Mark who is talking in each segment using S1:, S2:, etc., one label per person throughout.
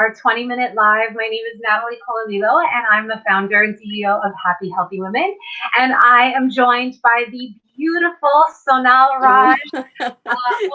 S1: our 20-minute live. My name is Natalie Colomilo, and I'm the founder and CEO of Happy Healthy Women. And I am joined by the beautiful Sonal
S2: Oh,
S1: Raj.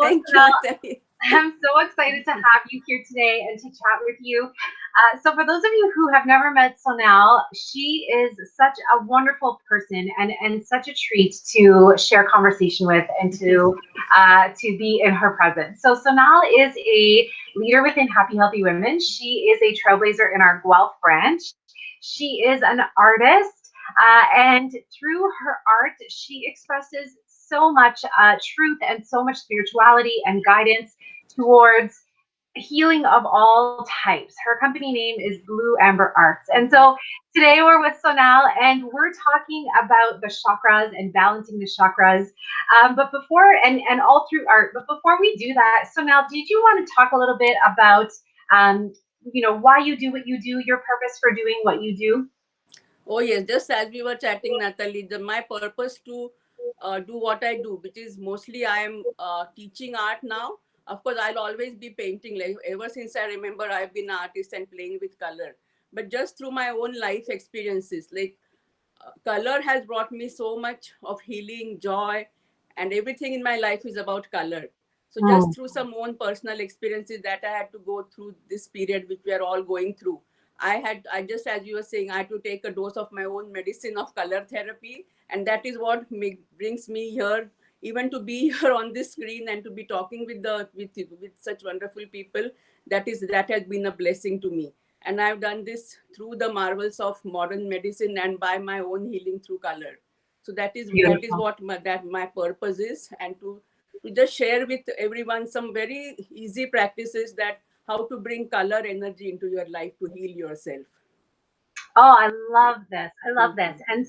S2: thank you,
S1: Sonal,
S2: Natalie.
S1: I'm so excited to have you here today and to chat with you. So, for those of you who have never met Sonal, she is such a wonderful person and such a treat to share conversation with and to be in her presence. So, Sonal is a leader within Happy Healthy Women. She is a trailblazer in our Guelph branch. She is an artist, and through her art, she expresses so much truth and so much spirituality and guidance towards healing of all types. Her company name is Blue Amber Arts. And so today we're with Sonal and we're talking about the chakras and balancing the chakras. But before, and all through art, but before we do that, Sonal, did you want to talk a little bit about, why you do what you do, your purpose for doing what you do?
S2: Oh, yes, just as we were chatting, Natalie, my purpose to do what I do, which is mostly I am teaching art now. Of course, I'll always be painting. Like ever since I remember, I've been an artist and playing with color. But just through my own life experiences, like color has brought me so much of healing, joy, and everything in my life is about color. So just
S1: Mm.
S2: through some own personal experiences that I had to go through this period, which we are all going through, I just, as you were saying, I had to take a dose of my own medicine of color therapy, and that is what brings me here, even to be here on this screen and to be talking with such wonderful people. That has been a blessing to me, and I've done this through the marvels of modern medicine and by my own healing through color. So that is
S1: Beautiful.
S2: what my purpose is, and to just share with everyone some very easy practices that how to bring color energy into your life to heal yourself.
S1: Oh, I love this. I love this.
S2: Mhm.
S1: And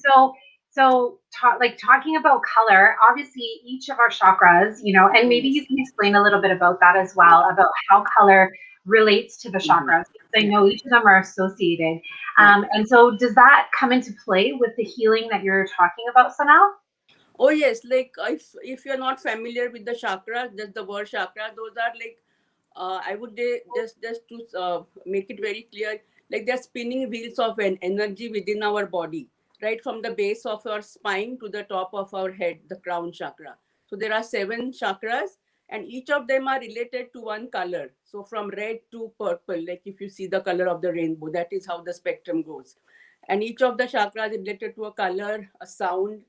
S1: like talking about color, obviously each of our chakras, and maybe you
S2: Yes.
S1: can explain a little bit about that as
S2: Yeah.
S1: well, about how color relates to the
S2: Mhm.
S1: chakras, because I
S2: Yeah.
S1: know each of them are associated.
S2: Yeah.
S1: And so does that come into play with the healing that you're talking about, Sanal?
S2: Oh yes, like if you're not familiar with the chakras, just the word chakra, those are like I would just to make it very clear, like they're spinning wheels of an energy within our body, right from the base of our spine to the top of our head, the crown chakra. So there are seven chakras, and each of them are related to one color. So from red to purple, like if you see the color of the rainbow, that is how the spectrum goes. And each of the chakras is related to a color, a sound.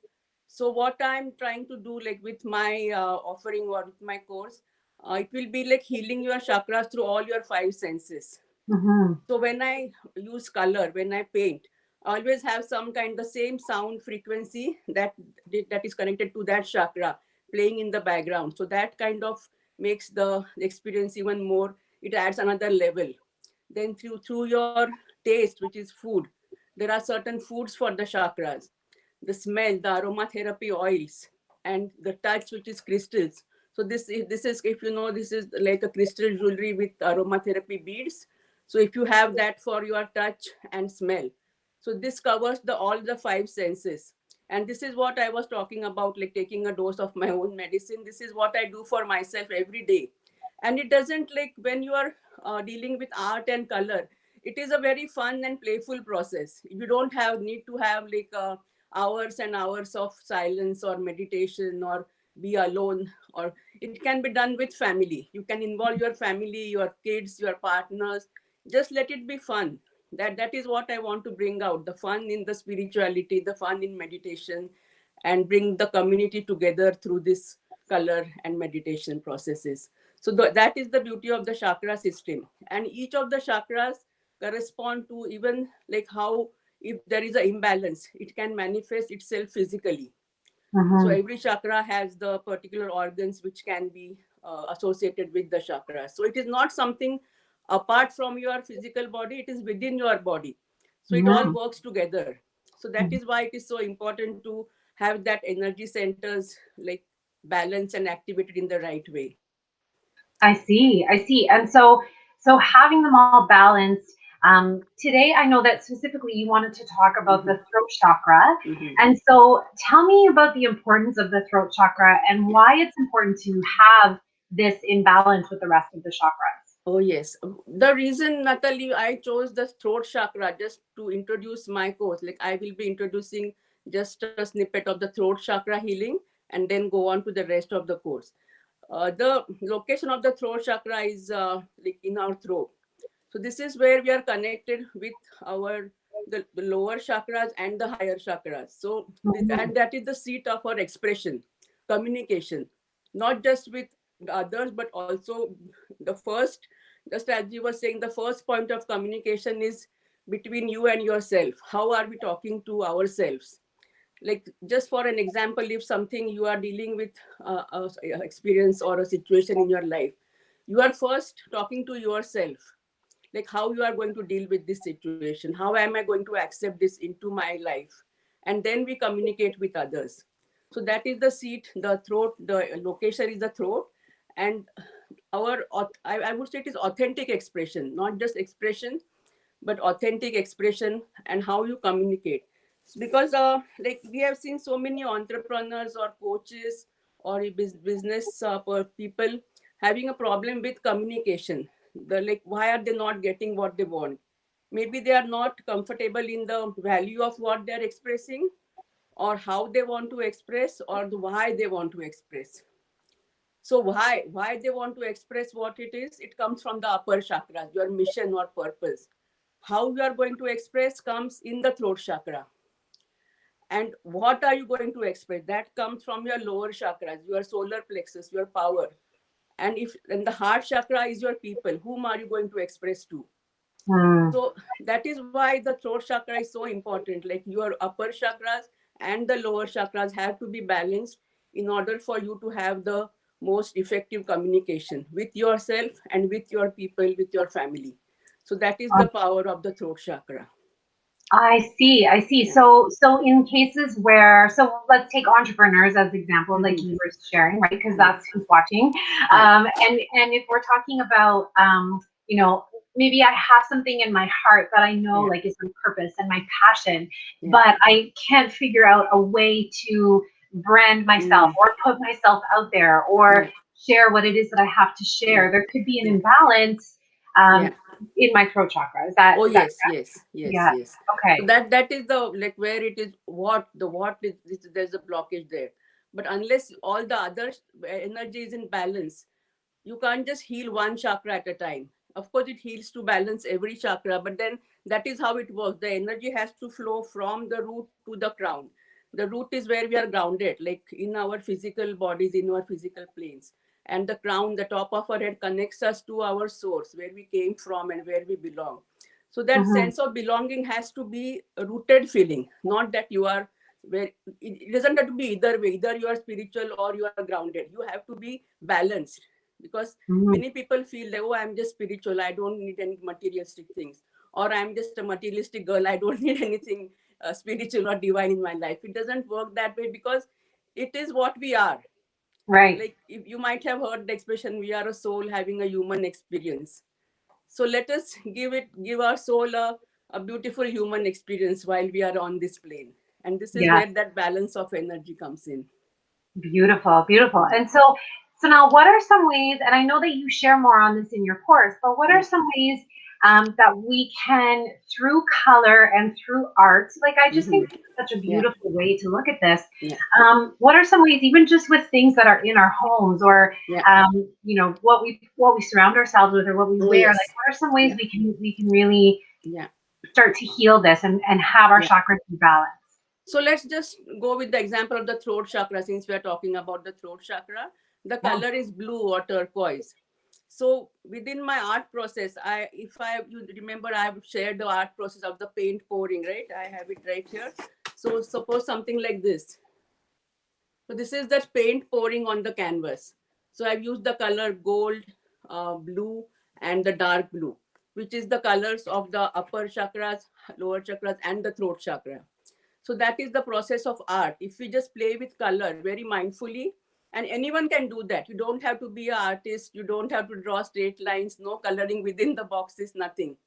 S2: So what I'm trying to do, like with my offering or with my course, it will be like healing your chakras through all your five senses.
S1: Mm-hmm.
S2: So when I use color, when I paint, I always have some kind the same sound frequency that is connected to that chakra playing in the background. So that kind of makes the experience even more. It adds another level. Then through your taste, which is food, there are certain foods for the chakras. The smell, the aromatherapy oils, and the touch, which is crystals. So this is, if you know, this is like a crystal jewelry with aromatherapy beads. So if you have that for your touch and smell, so this covers the all the five senses. And this is what I was talking about, like taking a dose of my own medicine. This is what I do for myself every day. And it doesn't, like when you are dealing with art and color, it is a very fun and playful process. You don't have need to have like hours and hours of silence or meditation or be alone, or it can be done with family. You can involve your family, your kids, your partners. Just let it be fun. That is what I want to bring out, the fun in the spirituality, the fun in meditation, and bring the community together through this color and meditation processes. So that is the beauty of the chakra system, and each of the chakras correspond to even like how, if there is an imbalance, it can manifest itself physically. So
S1: Mm-hmm.
S2: every chakra has the particular organs which can be associated with the chakra. So it is not something apart from your physical body, it is within your body. So it all
S1: Mm-hmm.
S2: works together. So that is why it is so important to have that energy centers like balanced and activated in the right way.
S1: I see. I see. And so having them all balanced. Today, I know that specifically you wanted to talk about the
S2: Mhm,
S1: throat chakra.
S2: mhm.
S1: And so tell me about the importance of the throat chakra and why it's important to have this in balance with the rest of the chakras.
S2: Oh, yes. The reason, Natalie, I chose the throat chakra just to introduce my course. Like, I will be introducing just a snippet of the throat chakra healing and then go on to the rest of the course. The location of the throat chakra is like in our throat. So this is where we are connected with our the lower chakras and the higher chakras. So
S1: Mhm.
S2: and that is the seat of our expression, communication, not just with others, but also the first, just as you were saying, the first point of communication is between you and yourself. How are we talking to ourselves? Like, just for an example, if something you are dealing with, a experience or a situation in your life, you are first talking to yourself, like how you are going to deal with this situation, how am I going to accept this into my life, and then we communicate with others. So that is the seat, the throat, the location is the throat. And I would say it is authentic expression, not just expression, but authentic expression, and how you communicate. Because like we have seen so many entrepreneurs or coaches or business people having a problem with communication. The like, why are they not getting what they want? Maybe they are not comfortable in the value of what they are expressing, or how they want to express, or the why they want to express. So why they want to express what it is, it comes from the upper chakras, your mission or purpose. How you are going to express comes in the throat chakra. And what are you going to express, that comes from your lower chakras, your solar plexus, your power. And the heart chakra is your people, whom are you going to express to.
S1: Mm.
S2: So that is why the throat chakra is so important. Like, your upper chakras and the lower chakras have to be balanced in order for you to have the most effective communication with yourself and with your people, with your family. So that is the power of the throat chakra.
S1: I see. I see.
S2: Yeah.
S1: So in cases where, so let's take entrepreneurs as example, like
S2: Hmm.
S1: you were sharing, right? Because
S2: Yeah.
S1: that's who's watching.
S2: Yeah.
S1: And if we're talking about, you know, maybe I have something in my heart that I know
S2: Yeah.
S1: like is my purpose and my passion,
S2: Yeah.
S1: but I can't figure out a way to brand myself
S2: Mm.
S1: or put myself out there or
S2: Yeah.
S1: share what it is that I have to
S2: Yeah.
S1: share. There could be an
S2: Yeah.
S1: imbalance
S2: Yeah.
S1: in my throat chakra.
S2: Oh,
S1: Is that
S2: yes, yes, yes,
S1: yeah.
S2: yes. So
S1: Okay.
S2: that is the, like, where it is, what is, there's a blockage there. But unless all the other energy is in balance, you can't just heal one chakra at a time. Of course, it heals to balance every chakra, but then that is how it works. The energy has to flow from the root to the crown. The root is where we are grounded, like in our physical bodies, in our physical planes. And the crown, the top of our head, connects us to our source, where we came from and where we belong. So that
S1: Mhm.
S2: sense of belonging has to be a rooted feeling, not that you are where, it doesn't have to be either way, either you are spiritual or you are grounded. You have to be balanced. Because
S1: Mhm.
S2: many people feel like, oh, I'm just spiritual, I don't need any materialistic things, or I'm just a materialistic girl, I don't need anything spiritual or divine in my life. It doesn't work that way, because it is what we are.
S1: Right.
S2: Like, if you might have heard the expression, we are a soul having a human experience. So let us give our soul a beautiful human experience while we are on this plane. And this is
S1: Yes.
S2: where that balance of energy comes in.
S1: Beautiful. Beautiful.
S2: Yeah.
S1: And so now, what are some ways? And I know that you share more on this in your course, but what are
S2: Yeah.
S1: some ways that we can, through color and through art, like I just
S2: Hmm.
S1: think this is such a
S2: Yeah.
S1: beautiful way to look at this.
S2: Yeah.
S1: What are some ways, even just with things that are in our homes, or
S2: Yeah.
S1: you know, what we surround ourselves with, or what we
S2: Oh,
S1: wear? Like,
S2: yes.
S1: what are some ways
S2: Yeah.
S1: we can really
S2: Yeah.
S1: start to heal this and have our
S2: Yeah.
S1: chakras be balanced?
S2: So let's just go with the example of the throat chakra, since we are talking about the throat chakra. The
S1: Yeah.
S2: color is blue or turquoise. So within my art process, if I you remember, I've shared the art process of the paint pouring, right? I have it right here. So suppose something like this. So this is the paint pouring on the canvas. So I've used the color gold, blue, and the dark blue, which is the colors of the upper chakras, lower chakras, and the throat chakra. So that is the process of art. If we just play with color very mindfully, and anyone can do that. You don't have to be an artist. You don't have to draw straight lines. No coloring within the boxes. Nothing.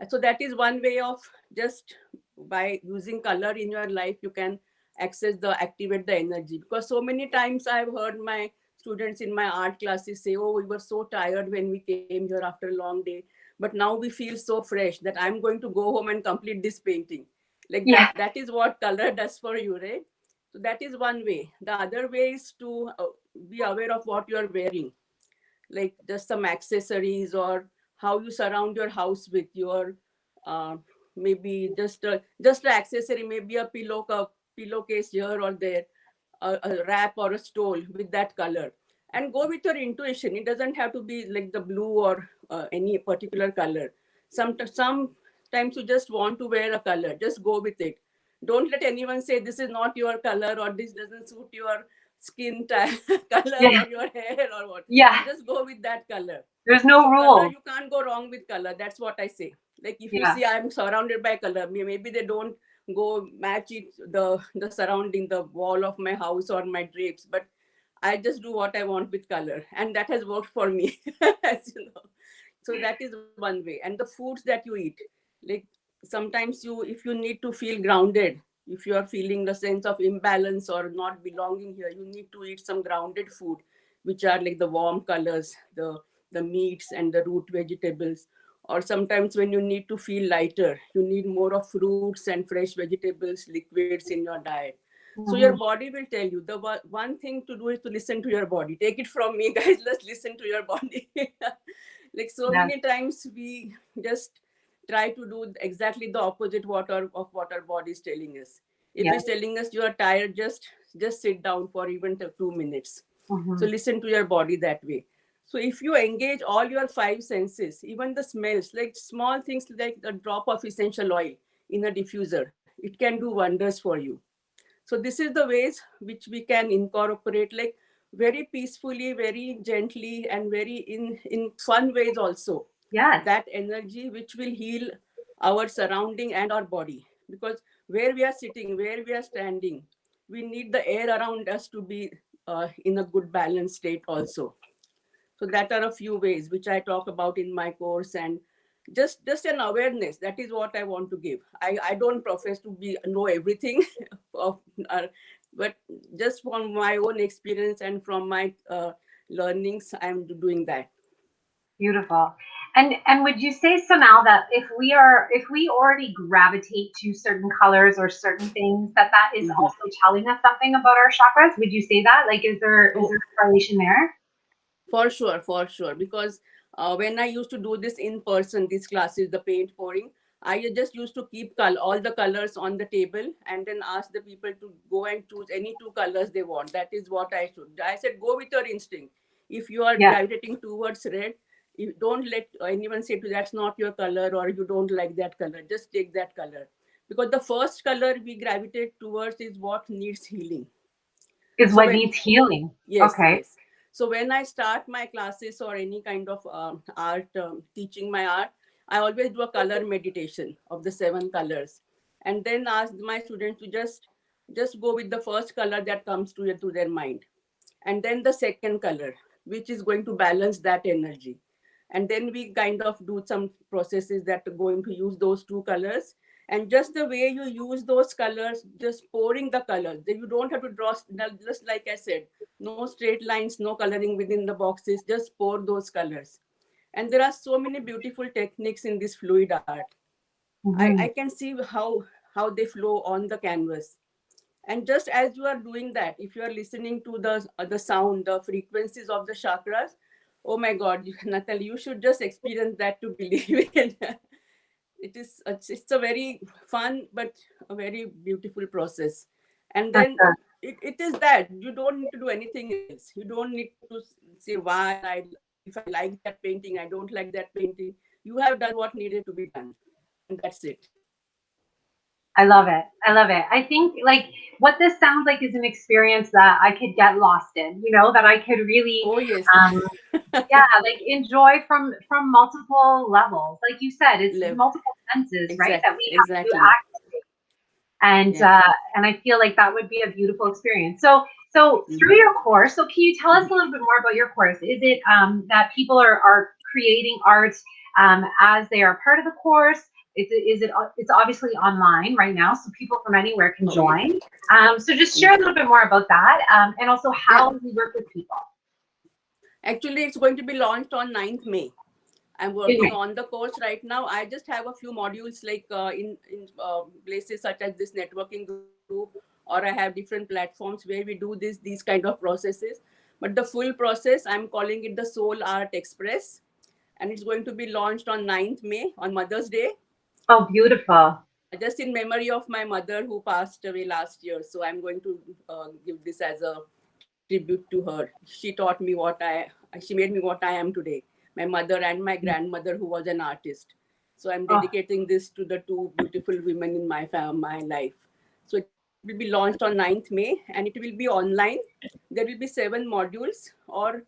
S2: So that is one way of, just by using color in your life, you can access the activate the energy. Because so many times I've heard my students in my art classes say, oh, we were so tired when we came here after a long day, but now we feel so fresh that I'm going to go home and complete this painting. Like
S1: Yeah.
S2: that is what color does for you, right? So that is one way. The other way is to be aware of what you're wearing, like just some accessories, or how you surround your house with your uh, maybe just an accessory, maybe a pillowcase here or there, a wrap or a stole with that color, and go with your intuition. It doesn't have to be like the blue or any particular color. Sometimes you just want to wear a color, just go with it. Don't let anyone say this is not your color, or this doesn't suit your skin color
S1: Yeah.
S2: or your hair or what.
S1: Yeah.
S2: Just go with that color.
S1: There's no
S2: So color,
S1: rules.
S2: you can't go wrong with color. That's what I say. Like if you
S1: Yeah.
S2: see I'm surrounded by color, maybe they don't go match it, the surrounding, the wall of my house or my drapes, but I just do what I want with color, and that has worked for me. As you know. So that is one way. And the foods that you eat, like sometimes if you need to feel grounded, if you are feeling a sense of imbalance or not belonging here, you need to eat some grounded food, which are like the warm colors, the meats and the root vegetables. Or sometimes when you need to feel lighter, you need more of fruits and fresh vegetables, liquids in your diet. So your
S1: Mhm.
S2: body will tell you. The one thing to do is to listen to your body. Take it from me, guys. Let's listen to your body. Like so
S1: Yeah.
S2: many times we just try to do exactly the opposite of what our body is telling us. If
S1: Yeah.
S2: it's telling us you are tired, just sit down for even 2 minutes. So
S1: Mhm.
S2: listen to your body that way. So if you engage all your five senses, even the smells, like small things like a drop of essential oil in a diffuser, it can do wonders for you. So this is the ways which we can incorporate, like very peacefully, very gently, and very in fun ways also.
S1: Yes.
S2: That energy which will heal our surrounding and our body, because where we are sitting, where we are standing, we need the air around us to be in a good balanced state also. So that are a few ways which I talk about in my course. And just an awareness, that is what I want to give. I don't profess to be know everything of uh, but just from my own experience and from my learnings, I'm doing that.
S1: Beautiful. And would you say, Sonal, that if we already gravitate to certain colors or certain things, that is
S2: Mhm.
S1: also telling us something about our chakras? Would you say that? Like, is there
S2: Oh,
S1: a correlation there?
S2: for sure, for sure. Because when I used to do this in person, these classes, the paint pouring, I just used to keep all the colors on the table and then ask the people to go and choose any two colors they want. That is what I should. I said, go with your instinct. If you are
S1: Yeah.
S2: gravitating towards red, you don't let anyone say to you, that's not your color or you don't like that color. Just take that color. Because the first color we gravitate towards is what needs healing.
S1: Is
S2: So
S1: what
S2: when
S1: needs healing.
S2: Yes,
S1: Okay.
S2: yes. So when I start my classes or any kind of art, teaching my art, I always do a color meditation of the seven colors, and then ask my students to just go with the first color that comes to their mind, and then the second color, which is going to balance that energy. And then we kind of do some processes that are going to use those two colors. And just the way you use those colors, just pouring the colors, you don't have to draw, just like I said, no straight lines, no coloring within the boxes, just pour those colors. And there are so many beautiful techniques in this fluid art. I
S1: Hmm.
S2: can see how they flow on the canvas. And just as you are doing that, if you are listening to the sound, the frequencies of the chakras, oh my God, Natalie, you should just experience that to believe it. It's a very fun but a very beautiful process. And
S1: For
S2: then
S1: sure.
S2: it is that you don't need to do anything else. You don't need to say why if I like that painting, I don't like that painting. You have done what needed to be done, and that's it.
S1: I love it. I love it. I think like what this sounds like is an experience that I could get lost in, that I could really
S2: Oh yes.
S1: um yeah, like enjoy from multiple levels. Like you said, it's
S2: Live.
S1: multiple senses, right? That we have to
S2: Exactly.
S1: activate. And
S2: Yeah.
S1: and I feel like that would be a beautiful experience. So through
S2: Mhm.
S1: your course, so can you tell us a little bit more about your course? Is it that people are creating art as they are part of the course? It's obviously online right now, so people from anywhere can
S2: Oh yeah.
S1: join. So just share a
S2: Mhm.
S1: little bit more about that, and also
S2: Yeah.
S1: how you work with people.
S2: Actually, it's going to be launched on 9th May. I'm working on the course right now. I just have a few modules like in places such as this networking group, or I have different platforms where we do these kind of processes. But the full process, I'm calling it the Soul Art Express, and it's going to be launched on 9th May on Mother's Day.
S1: Oh, beautiful.
S2: Just in memory of my mother who passed away last year. So I'm going to give this as a tribute to her. She taught me she made me what I am today. My mother and my grandmother, who was an artist. So I'm
S1: Oh,
S2: dedicating this to the two beautiful women in my life. So it will be launched on 9th May, and it will be online. There will be 7 modules, or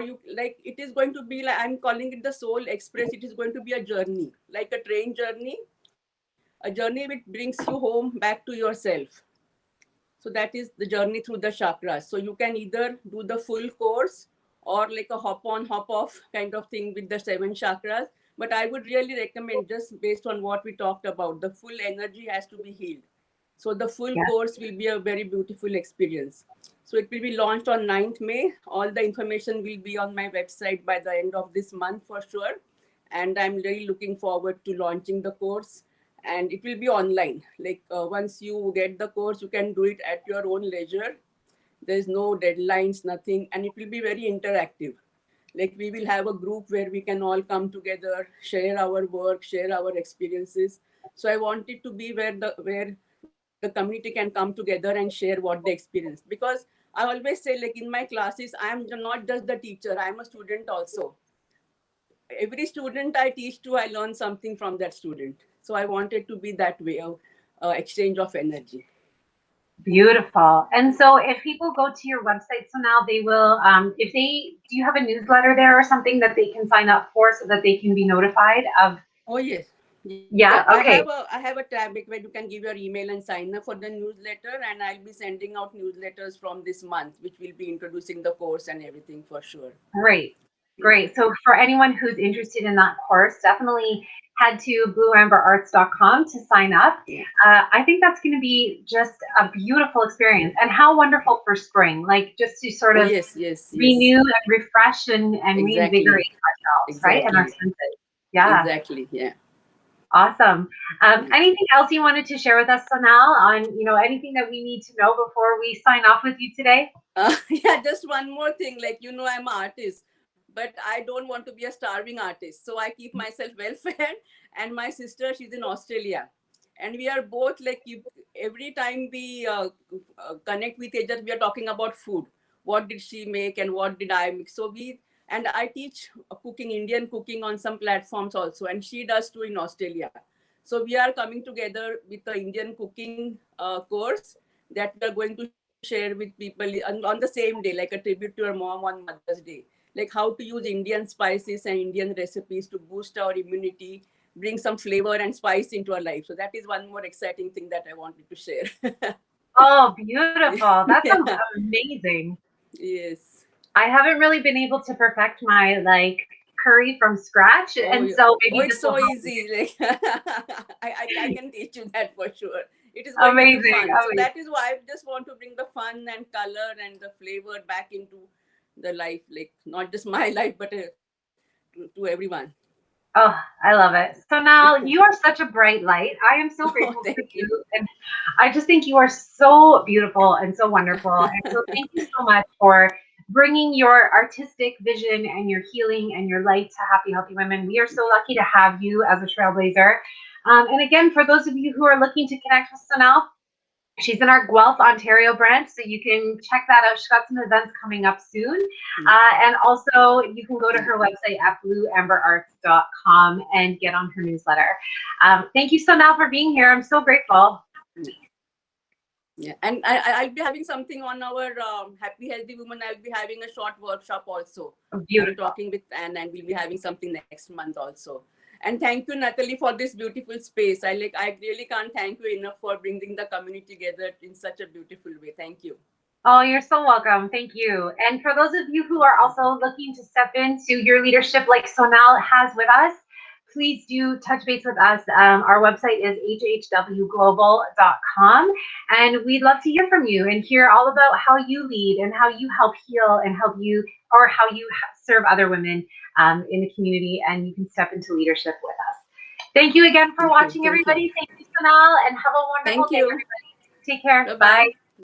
S2: you like it is going to be like, I'm calling it the Soul Express. It is going to be a journey, like a train journey, a journey which brings you home back to yourself. So that is the journey through the chakras. So you can either do the full course or like a hop on, hop off kind of thing with the 7 chakras. But I would really recommend, just based on what we talked about, the full energy has to be healed. So the full
S1: yeah.
S2: course will be a very beautiful experience. So it will be launched on 9th May. All the information will be on my website by the end of this month for sure. And I'm really looking forward to launching the course. And it will be online. Like once you get the course, you can do it at your own leisure. There's no deadlines, nothing. And it will be very interactive. Like we will have a group where we can all come together, share our work, share our experiences. So I want it to be where the community can come together and share what they experience. Because I always say, like in my classes, I am not just the teacher, I am a student also. Every student I teach to, I learn something from that student. So I want it to be that way of exchange of energy.
S1: Beautiful. And so if people go to your website, so now they will, if they, do you have a newsletter there or something that they can sign up for so that they can be notified of?
S2: Oh yes, yeah.
S1: Yeah. Okay.
S2: I have a tab where you can give your email and sign up for the newsletter, and I'll be sending out newsletters from this month, which will be introducing the course and everything for sure.
S1: Great.
S2: Yeah,
S1: Great. So for anyone who's interested in that course, definitely head to blueamberarts.com to sign up.
S2: yeah.
S1: I think that's going to be just a beautiful experience, and how wonderful for spring, like just to sort
S2: Oh
S1: of
S2: yes, yes, yes.
S1: renew and refresh and
S2: Exactly,
S1: reinvigorate ourselves, right? And our
S2: exactly,
S1: senses. Yeah.
S2: exactly. Yeah.
S1: Awesome.
S2: Yeah.
S1: Anything else you wanted to share with us, Sonal, on anything that we need to know before we sign off with you today?
S2: Yeah, just one more thing. Like, I'm an artist, but I don't want to be a starving artist. So I keep myself well fed. And my sister, she's in Australia. And we are both like, every time we connect with each other, we are talking about food. What did she make and what did I make? And I teach cooking, Indian cooking on some platforms also. And she does too in Australia. So we are coming together with the Indian cooking course that we are going to share with people on the same day, like a tribute to your mom on Mother's Day. Like how to use Indian spices and Indian recipes to boost our immunity, bring some flavor and spice into our life. So that is one more exciting thing that I wanted to share.
S1: Oh, beautiful. That sounds
S2: Yeah.
S1: amazing.
S2: Yes.
S1: I haven't really been able to perfect my like curry from scratch, and so
S2: Oh,
S1: maybe this
S2: it's
S1: will
S2: so
S1: help me.
S2: easy. Like I can teach you that for sure. It is going to be
S1: Amazing.
S2: fun. So
S1: Amazing.
S2: that is why I just want to bring the fun and color and the flavor back into the life, like not just my life, but to everyone.
S1: Oh, I love it. So now you are such a bright light. I am so
S2: Oh,
S1: grateful for
S2: thank you.
S1: you. And I just think you are so beautiful and so wonderful. And so thank you so much for bringing your artistic vision and your healing and your light to Happy Healthy Women. We are so lucky to have you as a trailblazer. And again, for those of you who are looking to connect with Sonal, she's in our Guelph, Ontario branch, so you can check that out. She's got some events coming up soon.
S2: Yeah,
S1: And also, you can go to her website at blueamberarts.com and get on her newsletter. Thank you so now for being here. I'm so grateful.
S2: yeah. And I'll be having something on our Happy Healthy Woman. I'll be having a short workshop also. I'm
S1: Beautiful.
S2: talking with Anne, and we'll be having something next month also. And thank you, Natalie, for this beautiful space. I really can't thank you enough for bringing the community together in such a beautiful way. Thank you.
S1: Oh, you're so welcome. Thank you. And for those of you who are also looking to step into your leadership like Sonal has with us, please do touch base with us. Our website is hhwglobal.com, and we'd love to hear from you and hear all about how you lead and how you help heal and how you serve other women in the community, and you can step into leadership with us. Thank you again for watching, everybody. Thank you, Sonal, and have a wonderful day, everybody. Take care.
S2: Bye-bye.
S1: Bye.